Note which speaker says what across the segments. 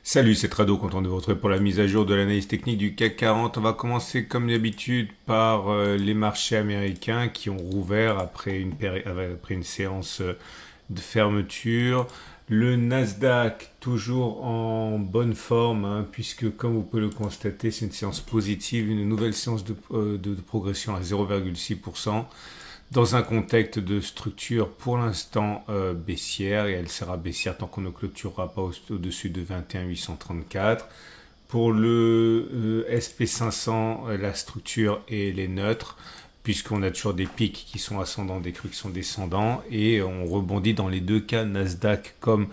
Speaker 1: Salut, c'est Trado, content de vous retrouver pour la mise à jour de l'analyse technique du CAC 40. On va commencer comme d'habitude par les marchés américains qui ont rouvert après une séance de fermeture. Le Nasdaq toujours en bonne forme, hein, puisque comme vous pouvez le constater, c'est une séance positive, une nouvelle séance de progression à 0,6%. Dans un contexte de structure pour l'instant baissière, et elle sera baissière tant qu'on ne clôturera pas au-dessus de 21 834. Pour le SP500, la structure est les neutres, puisqu'on a toujours des pics qui sont ascendants, des creux qui sont descendants, et on rebondit dans les deux cas, Nasdaq comme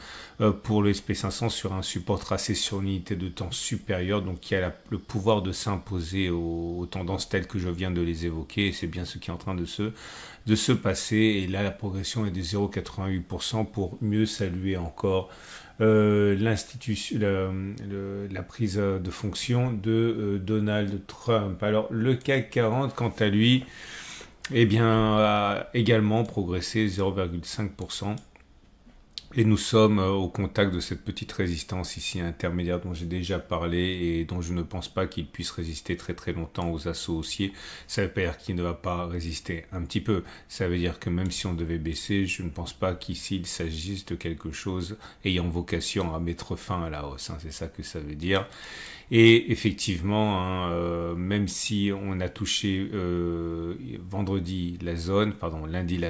Speaker 1: pour le SP500, sur un support tracé sur une unité de temps supérieure, donc qui a le pouvoir de s'imposer aux tendances telles que je viens de les évoquer, et c'est bien ce qui est en train de se passer, et là la progression est de 0,88% pour mieux saluer encore l'institution, la prise de fonction de Donald Trump. Alors le CAC 40, quant à lui, eh bien, a également progressé 0,5%. Et nous sommes au contact de cette petite résistance ici intermédiaire dont j'ai déjà parlé et dont je ne pense pas qu'il puisse résister très très longtemps aux assauts haussiers. Ça veut pas dire qu'il ne va pas résister un petit peu. Ça veut dire que même si on devait baisser, je ne pense pas qu'ici il s'agisse de quelque chose ayant vocation à mettre fin à la hausse, hein. C'est ça que ça veut dire. Et effectivement, hein, même si on a touché lundi la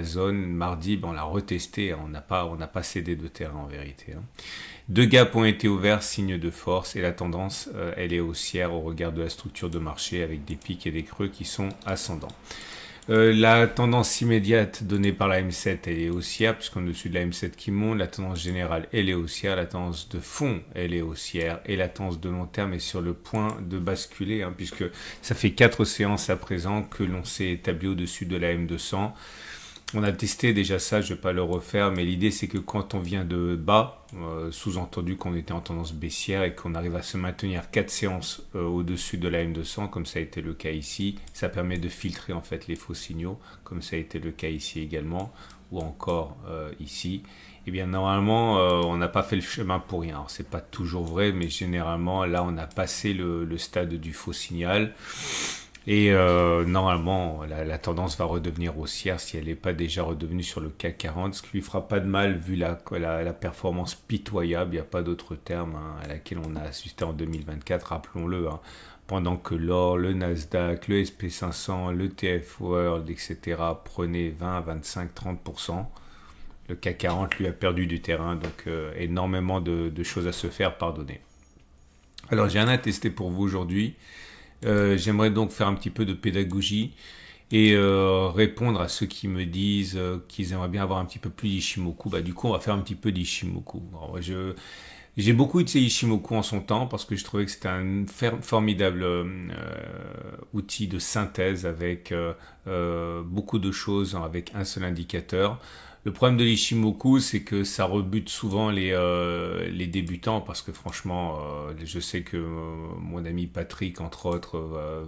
Speaker 1: zone, mardi, ben, on l'a retesté, hein. On n'a pas cédé de terrain en vérité, hein. Deux gaps ont été ouverts, signe de force, et la tendance, elle est haussière au regard de la structure de marché avec des pics et des creux qui sont ascendants. La tendance immédiate donnée par la M7, elle est haussière, puisqu'on est au-dessus de la M7 qui monte. La tendance générale, elle est haussière. La tendance de fond, elle est haussière. Et la tendance de long terme est sur le point de basculer, hein, puisque ça fait 4 séances à présent que l'on s'est établi au-dessus de la M200. On a testé déjà ça, je ne vais pas le refaire, mais l'idée c'est que quand on vient de bas, sous-entendu qu'on était en tendance baissière et qu'on arrive à se maintenir 4 séances au-dessus de la M200, comme ça a été le cas ici, ça permet de filtrer en fait les faux signaux, comme ça a été le cas ici également, ou encore ici. Et bien normalement, on n'a pas fait le chemin pour rien. Alors c'est pas toujours vrai, mais généralement là on a passé le stade du faux signal. Et normalement, la tendance va redevenir haussière si elle n'est pas déjà redevenue sur le CAC 40, ce qui lui fera pas de mal vu la performance pitoyable, il n'y a pas d'autre terme, hein, à laquelle on a assisté en 2024, rappelons-le, hein, pendant que l'or, le Nasdaq, le SP500, le TF World, etc. prenaient 20, 25, 30%. Le CAC 40 lui a perdu du terrain, donc énormément de choses à se faire pardonner. Alors j'ai un à tester pour vous aujourd'hui. J'aimerais donc faire un petit peu de pédagogie et répondre à ceux qui me disent qu'ils aimeraient bien avoir un petit peu plus d'Ishimoku. Bah, du coup, on va faire un petit peu d'Ishimoku. J'ai beaucoup utilisé Ishimoku en son temps parce que je trouvais que c'était un formidable outil de synthèse avec beaucoup de choses avec un seul indicateur. Le problème de l'Ishimoku, c'est que ça rebute souvent les débutants parce que franchement, je sais que mon ami Patrick, entre autres,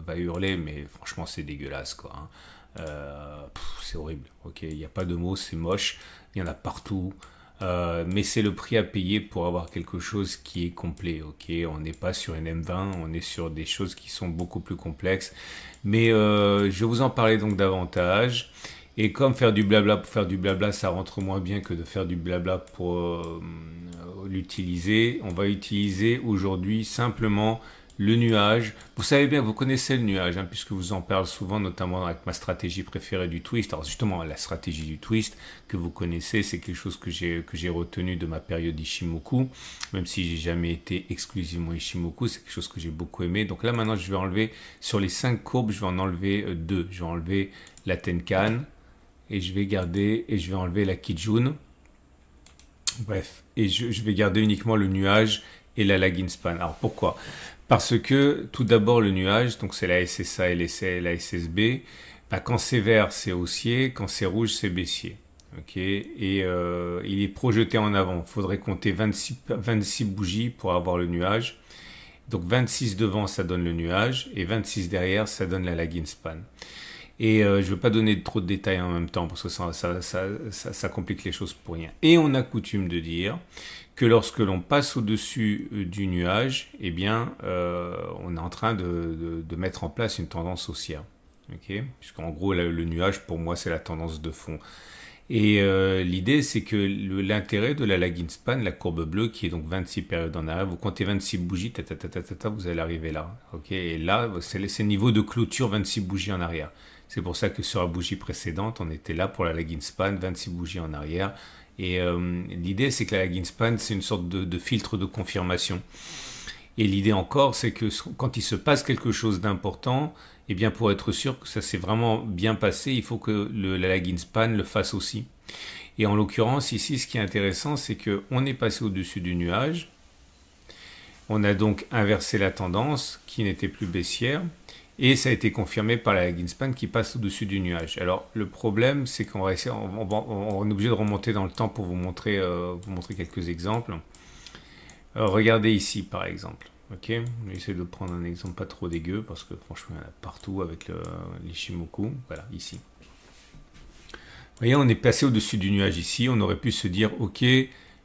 Speaker 1: va hurler, mais franchement, c'est dégueulasse, quoi, hein. C'est horrible, ok, il n'y a pas de mots, c'est moche, il y en a partout. Mais c'est le prix à payer pour avoir quelque chose qui est complet, ok. On n'est pas sur une M20, on est sur des choses qui sont beaucoup plus complexes. Mais je vais vous en parler donc davantage. Et comme faire du blabla pour faire du blabla, ça rentre moins bien que de faire du blabla pour l'utiliser. On va utiliser aujourd'hui simplement le nuage. Vous savez bien, vous connaissez le nuage, hein, puisque vous en parle souvent, notamment avec ma stratégie préférée du twist. Alors justement, la stratégie du twist que vous connaissez, c'est quelque chose que j'ai retenu de ma période Ishimoku, même si j'ai jamais été exclusivement Ishimoku, c'est quelque chose que j'ai beaucoup aimé. Donc là maintenant, je vais enlever sur les 5 courbes, je vais en enlever 2. Je vais enlever la Tenkan et je vais garder et je vais enlever la Kijun. Bref, et je vais garder uniquement le nuage et la lagging span. Alors pourquoi? Parce que tout d'abord le nuage, donc c'est la SSA et la SSB, bah, quand c'est vert c'est haussier, quand c'est rouge c'est baissier. Okay, et il est projeté en avant. Il faudrait compter 26 bougies pour avoir le nuage. Donc 26 devant ça donne le nuage et 26 derrière ça donne la lagging span. Et je ne veux pas donner trop de détails en même temps parce que ça complique les choses pour rien. Et on a coutume de dire que lorsque l'on passe au-dessus du nuage, eh bien, on est en train de mettre en place une tendance haussière. Okay, puisqu'en gros, le nuage, pour moi, c'est la tendance de fond. Et l'idée, c'est que l'intérêt de la lagging span, la courbe bleue, qui est donc 26 périodes en arrière, vous comptez 26 bougies, vous allez arriver là. Okay, et là, c'est le niveau de clôture 26 bougies en arrière. C'est pour ça que sur la bougie précédente, on était là pour la lagging span, 26 bougies en arrière. Et l'idée, c'est que la lagging span, c'est une sorte de filtre de confirmation. Et l'idée encore, c'est que quand il se passe quelque chose d'important, eh bien pour être sûr que ça s'est vraiment bien passé, il faut que la lagging span le fasse aussi. Et en l'occurrence, ici, ce qui est intéressant, c'est qu'on est passé au-dessus du nuage. On a donc inversé la tendance qui n'était plus baissière. Et ça a été confirmé par la lagging span qui passe au-dessus du nuage. Alors le problème, c'est qu'on va essayer, on est obligé de remonter dans le temps pour vous montrer quelques exemples. Regardez ici par exemple. Ok, on essaie de prendre un exemple pas trop dégueu parce que franchement il y en a partout avec l'Ishimoku. Voilà, ici. Vous voyez, on est passé au-dessus du nuage ici. On aurait pu se dire, ok,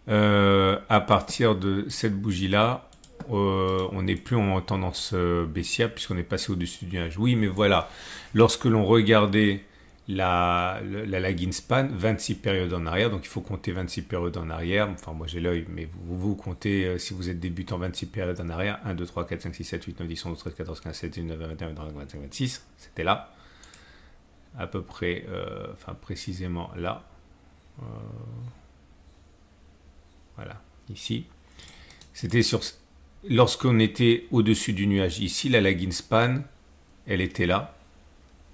Speaker 1: à partir de cette bougie-là, on n'est plus en tendance baissière puisqu'on est passé au-dessus du nuage. Oui, mais voilà, lorsque l'on regardait la lagging span, 26 périodes en arrière, donc il faut compter 26 périodes en arrière. Enfin, moi j'ai l'œil, mais vous comptez, si vous êtes débutant, 26 périodes en arrière, 1, 2, 3, 4, 5, 6, 7, 8, 9, 10, 11, 13, 14, 15, 17, 18, 19, 21, 22, 25, 26, c'était là, à peu près, enfin précisément là. Voilà, ici. C'était sur... Lorsqu'on était au-dessus du nuage ici, la lagging span, elle était là.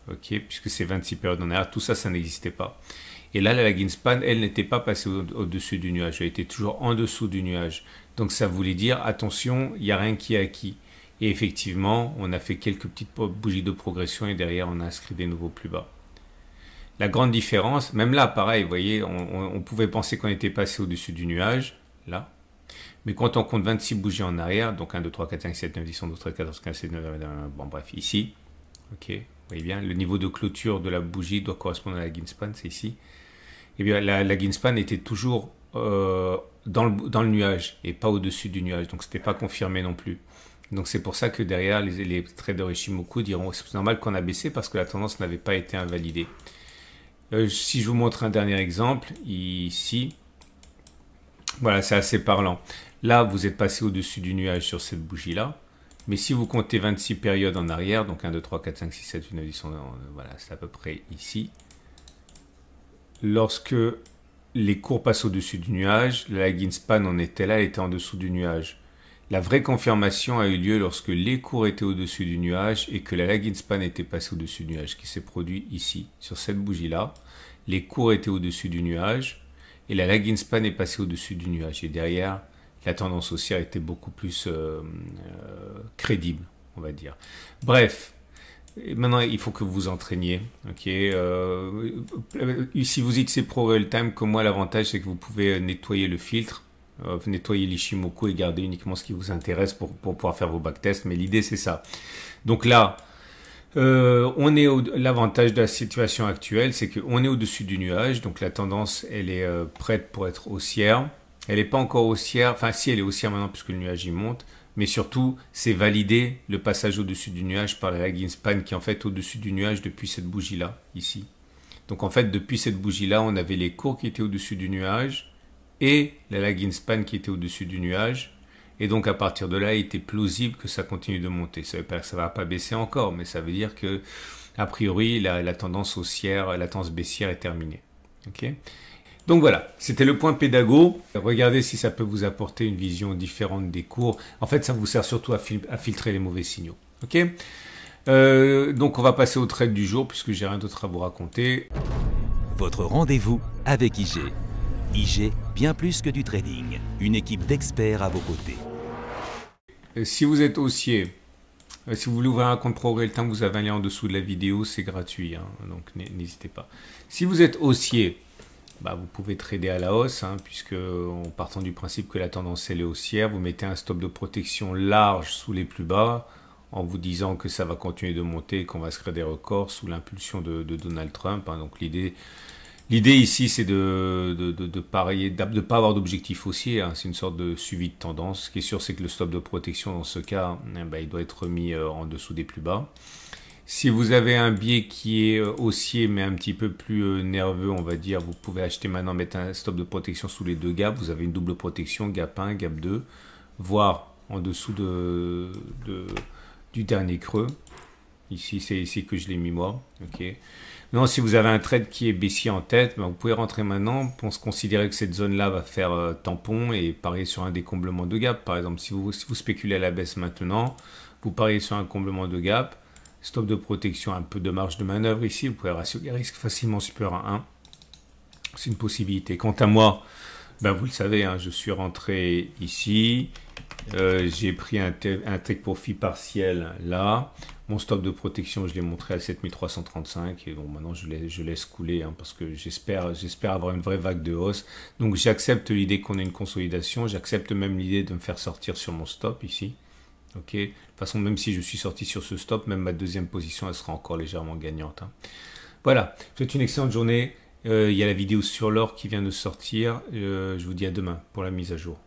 Speaker 1: Ok, puisque c'est 26 périodes en arrière, tout ça, ça n'existait pas. Et là, la lagging span, elle n'était pas passée au-dessus du nuage, elle était toujours en dessous du nuage. Donc ça voulait dire, attention, il n'y a rien qui est acquis. Et effectivement, on a fait quelques petites bougies de progression et derrière, on a inscrit des nouveaux plus bas. La grande différence, même là, pareil, vous voyez, on pouvait penser qu'on était passé au-dessus du nuage, là. Mais quand on compte 26 bougies en arrière, donc 1, 2, 3, 4, 5, 6, 7, 9, 10, 11, 12, 13, 14, 15, 16, 19, 21, bon bref, ici, ok, vous voyez bien, le niveau de clôture de la bougie doit correspondre à la lagging span, c'est ici. Et bien la lagging span était toujours dans le nuage et pas au-dessus du nuage, donc ce n'était pas confirmé non plus. Donc c'est pour ça que derrière, les traders Ishimoku diront c'est normal qu'on a baissé parce que la tendance n'avait pas été invalidée. Si je vous montre un dernier exemple, ici, voilà, c'est assez parlant. Là, vous êtes passé au-dessus du nuage sur cette bougie-là. Mais si vous comptez 26 périodes en arrière, donc 1, 2, 3, 4, 5, 6, 7, 8, 9, 10, 11, voilà, c'est à peu près ici. Lorsque les cours passent au-dessus du nuage, la lagging span en était là, elle était en dessous du nuage. La vraie confirmation a eu lieu lorsque les cours étaient au-dessus du nuage et que la lagging span était passée au-dessus du nuage, qui s'est produit ici, sur cette bougie-là. Les cours étaient au-dessus du nuage et la lagging span est passée au-dessus du nuage. Et derrière, la tendance haussière était beaucoup plus crédible, on va dire. Bref, maintenant il faut que vous vous entraîniez. Okay, si vous utilisez Pro Real Time, comme moi, l'avantage c'est que vous pouvez nettoyer le filtre, nettoyer l'Ishimoku et garder uniquement ce qui vous intéresse pour pouvoir faire vos backtests. Mais l'idée c'est ça. Donc là, l'avantage de la situation actuelle, c'est qu'on est au-dessus du nuage, donc la tendance elle est prête pour être haussière. Elle n'est pas encore haussière, enfin si elle est haussière maintenant puisque le nuage y monte, mais surtout c'est validé le passage au-dessus du nuage par la lagging span qui est en fait au-dessus du nuage depuis cette bougie-là, ici. Donc en fait depuis cette bougie-là, on avait les cours qui étaient au-dessus du nuage et la lagging span qui était au-dessus du nuage. Et donc à partir de là, il était plausible que ça continue de monter. Ça veut pas dire que ça ne va pas baisser encore, mais ça veut dire que a priori la tendance haussière, la tendance baissière est terminée. Okay, donc voilà, c'était le point pédago. Regardez si ça peut vous apporter une vision différente des cours. En fait, ça vous sert surtout à filtrer les mauvais signaux. Ok, donc on va passer au trade du jour puisque j'ai rien d'autre à vous raconter.
Speaker 2: Votre rendez-vous avec IG. IG, bien plus que du trading. Une équipe d'experts à vos côtés.
Speaker 1: Si vous êtes haussier, si vous voulez ouvrir un compte Pro Real Time, vous avez un lien en dessous de la vidéo, c'est gratuit, hein, donc n'hésitez pas. Si vous êtes haussier, bah, vous pouvez trader à la hausse, hein, puisque en partant du principe que la tendance elle est haussière, vous mettez un stop de protection large sous les plus bas. en vous disant que ça va continuer de monter, qu'on va se créer des records sous l'impulsion de Donald Trump. Hein. Donc l'idée ici, c'est de parier, de pas avoir d'objectif haussier. Hein. C'est une sorte de suivi de tendance. Ce qui est sûr, c'est que le stop de protection, dans ce cas, il doit être mis en dessous des plus bas. Si vous avez un biais qui est haussier, mais un petit peu plus nerveux, on va dire, vous pouvez acheter maintenant, mettre un stop de protection sous les deux gaps. Vous avez une double protection, gap 1, gap 2, voire en dessous du dernier creux. Ici, c'est ici que je l'ai mis moi. Okay. Non, si vous avez un trade qui est baissier en tête, vous pouvez rentrer maintenant pour se considérer que cette zone-là va faire tampon et parier sur un décomblement de gap. Par exemple, si vous spéculez à la baisse maintenant, vous pariez sur un comblement de gap, stop de protection, un peu de marge de manœuvre ici, vous pouvez ratio des risques facilement supérieur à 1. C'est une possibilité. Quant à moi, vous le savez, hein, je suis rentré ici, j'ai pris un take profit partiel là. Mon stop de protection, je l'ai montré à 7335 et bon, maintenant je laisse couler hein, parce que j'espère avoir une vraie vague de hausse. Donc j'accepte l'idée qu'on ait une consolidation, j'accepte même l'idée de me faire sortir sur mon stop ici. Ok. De toute façon, même si je suis sorti sur ce stop, même ma deuxième position, elle sera encore légèrement gagnante. Hein. Voilà, je vous souhaite une excellente journée. Il y a la vidéo sur l'or qui vient de sortir. Je vous dis à demain pour la mise à jour.